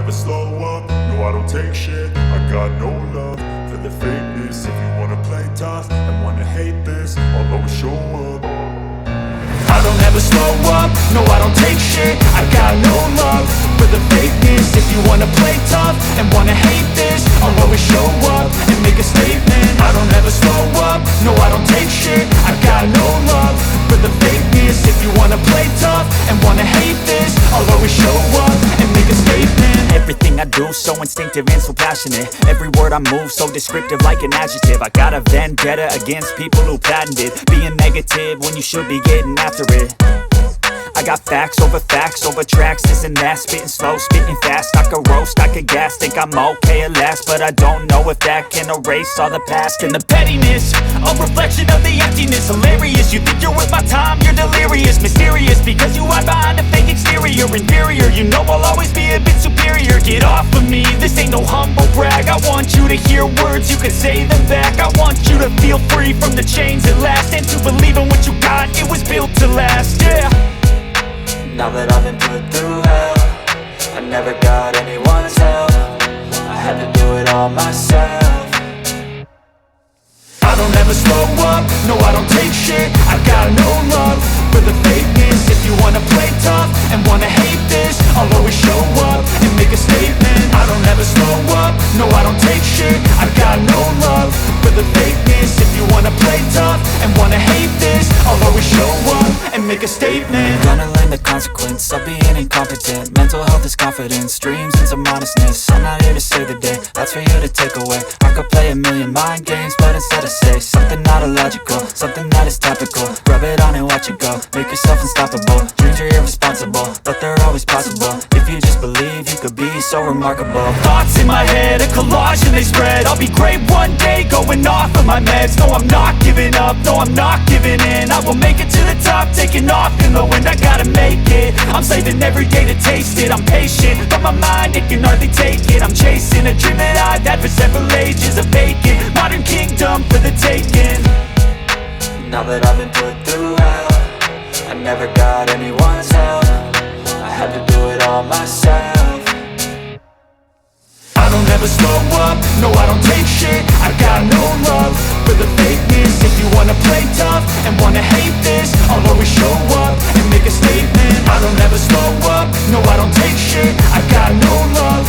never slow up, no I don't take shit. I got no love for the fakeness. If you wanna play tough and wanna hate this, I'll always show up. I don't ever slow up, no I don't take shit. I got no love for the fakeness. If you wanna play tough and wanna hate this, I'll always show up and make a statement. I don't ever slow up, no I don't take shit. I got no love for the fakeness. If you wanna play tough and wanna hate this, I'll always show up and make a statement. Everything I do so instinctive and so passionate. Every word I move so descriptive like an adjective. I got a vendetta against people who patented being negative when you should be getting after it. I got facts over tracks, this and that. Spitting slow, spitting fast. I could roast, I could gas. Think I'm okay at last, but I don't know if that can erase all the past. And the pettiness, a reflection of the emptiness. Hilarious, you think you're worth my time, you're delirious. Mysterious, because you hide behind a fake exterior. Inferior, you know I'll always be a bit superior. Get off of me, this ain't no humble brag. I want you to hear words, you can say them back. I want you to feel free from the chains at last, and to believe in what you got, it was built to last, yeah. Now that I've been put through hell, I never got anyone's help. I had to do it all myself. I don't ever slow up, no I don't take shit. I got no love for the fakeness. If you wanna play tough and wanna hate this, I'll always show up and make a statement. I don't ever slow up, no I don't take shit. I got no love for the fakeness. If you wanna play tough and wanna hate this, I'll always show up and make a statement. Gonna learn the consequence of being incompetent. Mental health is confidence, dreams and some honestness. I'm not here to save the day, that's for you to take away. I could play a million mind games, but instead I say something not illogical, something that is topical. Rub it on and watch it go, make yourself unstoppable. Dreams are irresponsible, but they're always possible. If you just believe, you could be so remarkable. Thoughts in my head, a collage and they spread. I'll be great one day, going off of my meds. No, I'm not giving up, no, I'm not giving in. I will make it to the top, taking off in the wind. I gotta make it, I'm saving every day to taste it. I'm patient, but my mind, it can hardly take it. I'm chasing a dream that I've had for several ages. A vacant, modern kingdom for the taking. Now that I've been put through hell, I never got anyone's help. I had to do it all myself. I don't ever slow up, no I don't take shit. I got no love for the fakeness. If you wanna play tough and wanna hate this, I'll always show up and make a statement. I don't ever slow up, no I don't take shit. I got no love